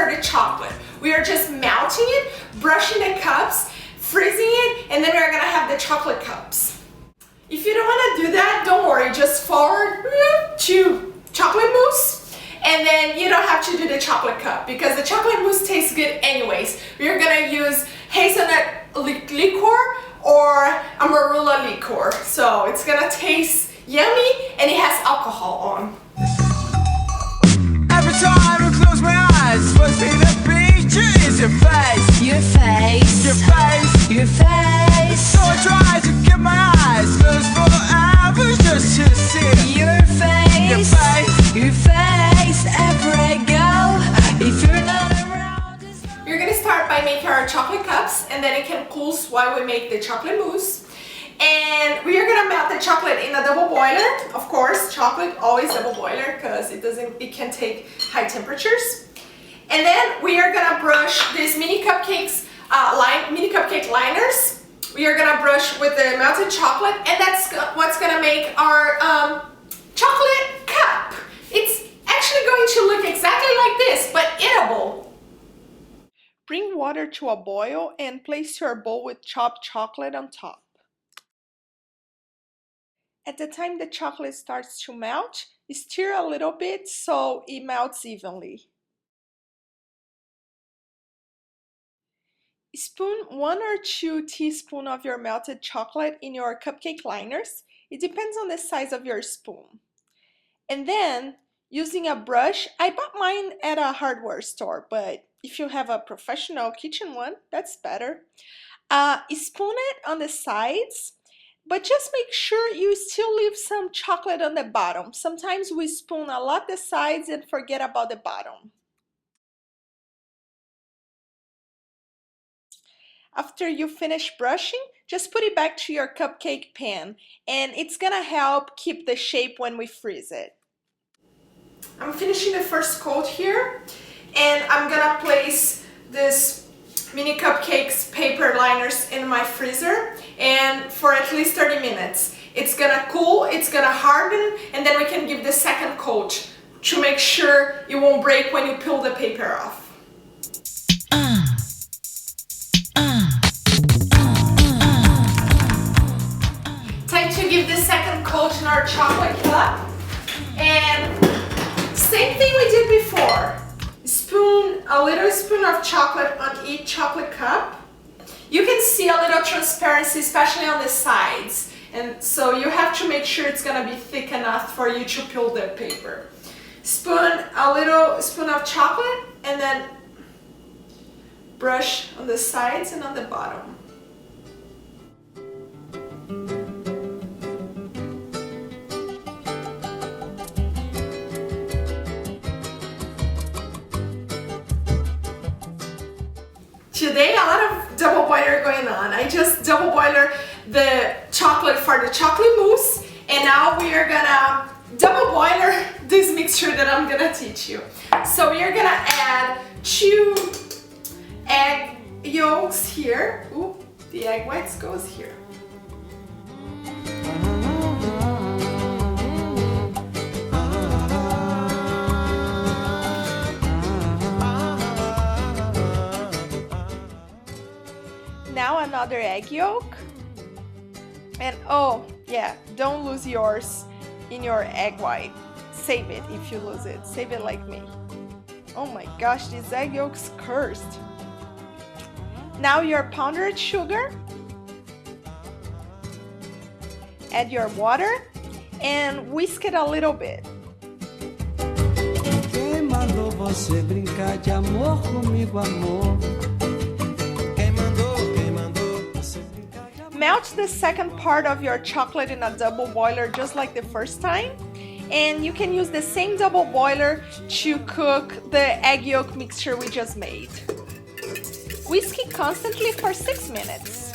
for the chocolate. We are just melting it, brushing the cups, freezing it, and then we're gonna have the chocolate cups. If you don't wanna do that, don't worry, just forward to chocolate mousse, and then you don't have to do the chocolate cup because the chocolate mousse tastes good anyways. We're gonna use hazelnut liqueur or amarula liqueur, so it's gonna taste yummy and it has alcohol on. Every time I close my eyes, first thing that picture is your face. Your face. Your face. Your face. So I try to keep my eyes closed for hours just to see Your face. your face. Your face. Everywhere I go. If you're not around, We're gonna start by making our chocolate cups, and then it can cool while we make the chocolate mousse. And we are gonna melt the chocolate in a double boiler. Of course, chocolate always double boiler because it can take high temperatures. And then we are gonna brush these mini cupcake liners. We are gonna brush with the melted chocolate, and that's what's gonna make our chocolate cup. It's actually going to look exactly like this, but eatable. Bring water to a boil and place your bowl with chopped chocolate on top. At the time the chocolate starts to melt, stir a little bit so it melts evenly. Spoon 1 or 2 teaspoons of your melted chocolate in your cupcake liners. It depends on the size of your spoon. And then, using a brush, I bought mine at a hardware store, but if you have a professional kitchen one, that's better. Spoon it on the sides, but just make sure you still leave some chocolate on the bottom. Sometimes we spoon a lot the sides and forget about the bottom. After you finish brushing, just put it back to your cupcake pan, and it's gonna help keep the shape when we freeze it. I'm finishing the first coat here, and I'm gonna place this mini cupcakes paper liners in my freezer and for at least 30 minutes. It's gonna cool, it's gonna harden, and then we can give the second coat to make sure it won't break when you peel the paper off. Time to give the second coat in our chocolate cup, and same thing we did before. A little spoon of chocolate on each chocolate cup. You can see a little transparency, especially on the sides, and so you have to make sure it's gonna be thick enough for you to peel the paper. Spoon a little spoon of chocolate and then brush on the sides and on the bottom. Today, a lot of double boiler going on. I just double boiler the chocolate for the chocolate mousse, and now we are gonna double boiler this mixture that I'm gonna teach you. So we are gonna add 2 egg yolks here. Ooh, the egg whites goes here. Now another egg yolk, and oh yeah, don't lose yours in your egg white. Save it if you lose it. Save it like me. Oh my gosh, this egg yolk's cursed. Now your powdered sugar. Add your water and whisk it a little bit. Quem mandou você brincar de amor comigo, amor? Melt the second part of your chocolate in a double boiler just like the first time, and you can use the same double boiler to cook the egg yolk mixture we just made. Whisk it constantly for 6 minutes.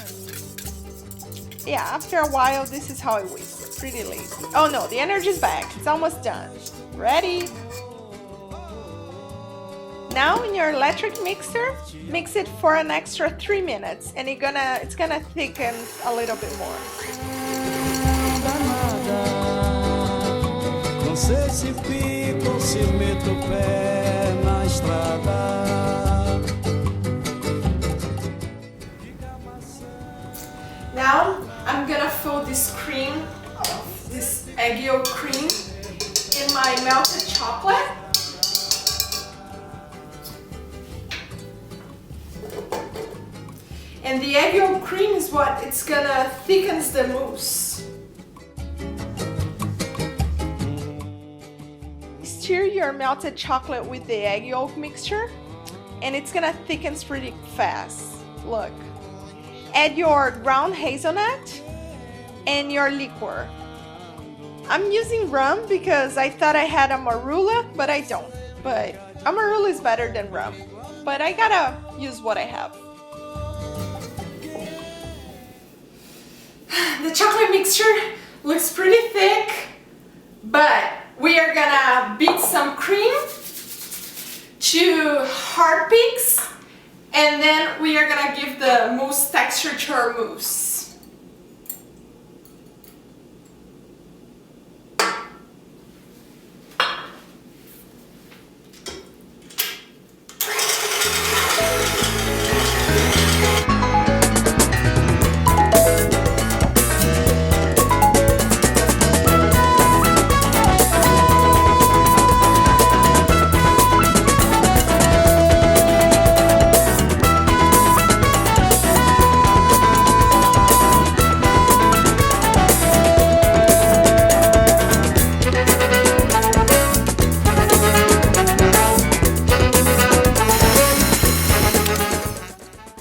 Yeah, after a while this is how it whisks, pretty lazy. Oh no, the energy's back, it's almost done. Ready? Now in your electric mixer, mix it for an extra 3 minutes, and it's gonna thicken a little bit more. Você se pica ou se mete o pé na estrada. And the egg yolk cream is what it's gonna thickens the mousse. Stir your melted chocolate with the egg yolk mixture and it's gonna thicken pretty fast. Look. Add your ground hazelnut and your liquor. I'm using rum because I thought I had a marula, but I don't. But a marula is better than rum. But I gotta use what I have. The chocolate mixture looks pretty thick, but we are gonna beat some cream to hard peaks, and then we are gonna give the mousse texture to our mousse.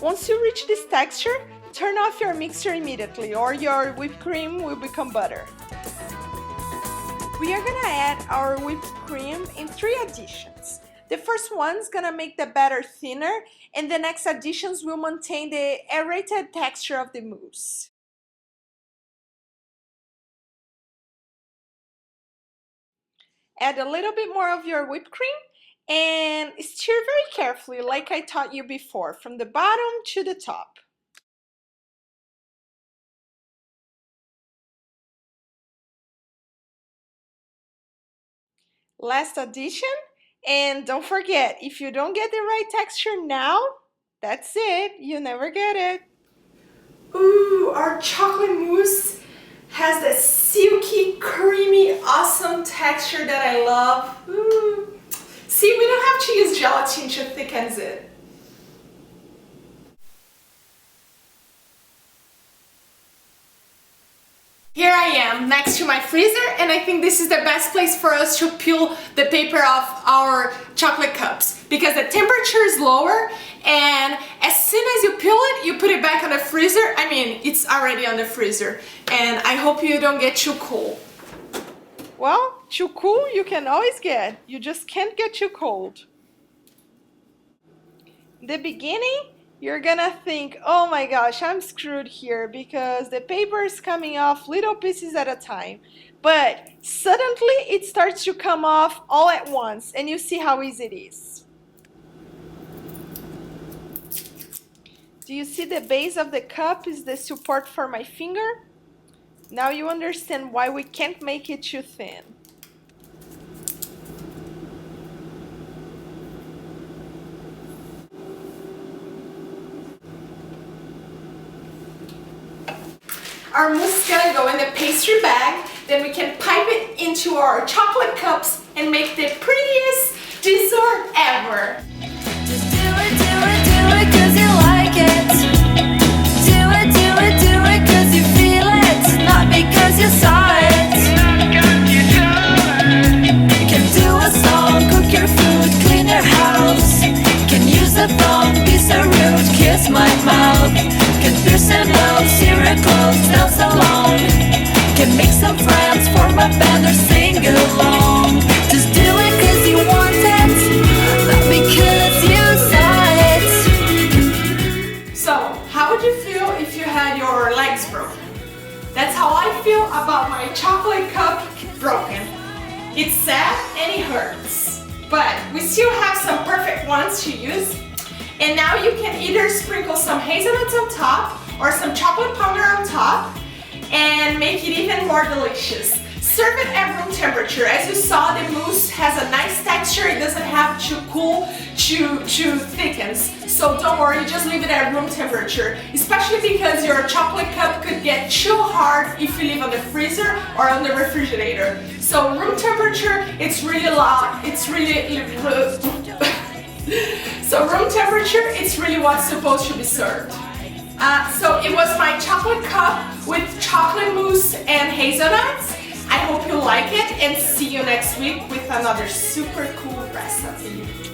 Once you reach this texture, turn off your mixer immediately or your whipped cream will become butter. We are gonna add our whipped cream in 3 additions. The first one's gonna make the batter thinner and the next additions will maintain the aerated texture of the mousse. Add a little bit more of your whipped cream and stir very carefully like I taught you before, from the bottom to the top. Last addition, and don't forget, if you don't get the right texture now, that's it, you never get it. Ooh, our chocolate mousse has that silky, creamy, awesome texture that I love. Ooh. See, we don't have to use gelatin to thicken it. Here I am next to my freezer, and I think this is the best place for us to peel the paper off our chocolate cups because the temperature is lower, and as soon as you peel it, you put it back on the freezer. I mean, it's already on the freezer, and I hope you don't get too cold. Well, too cool you can always get, you just can't get too cold. In the beginning, you're gonna think, oh my gosh, I'm screwed here because the paper is coming off little pieces at a time. But suddenly it starts to come off all at once and you see how easy it is. Do you see the base of the cup is the support for my finger? Now you understand why we can't make it too thin. Our mousse is gonna go in the pastry bag, then we can pipe it into our chocolate cups and make the prettiest dessert ever. Just do it, cause you like it. Do it, cause you feel it. Not because you saw it. You can do a song, cook your food, clean your house. Can use a thumb, piece of root, kiss my mouth. Can pierce and love, see your clothes, dance alone. Can make some friends, form a band or sing along. Just do it cause you want it, not because you saw it. So, how would you feel if you had your legs broken? That's how I feel about my chocolate cup broken. It's sad and it hurts, but we still have some perfect ones to use. And now you can either sprinkle some hazelnuts on top or some chocolate powder on top and make it even more delicious. Serve it at room temperature. As you saw, the mousse has a nice texture. It doesn't have to cool to thicken. So don't worry, just leave it at room temperature. Especially because your chocolate cup could get too hard if you leave on the freezer or on the refrigerator. So room temperature, it's really loud. It's really so room temperature, it's really what's supposed to be served. So it was my chocolate cup with chocolate mousse and hazelnuts. I hope you like it and see you next week with another super cool recipe.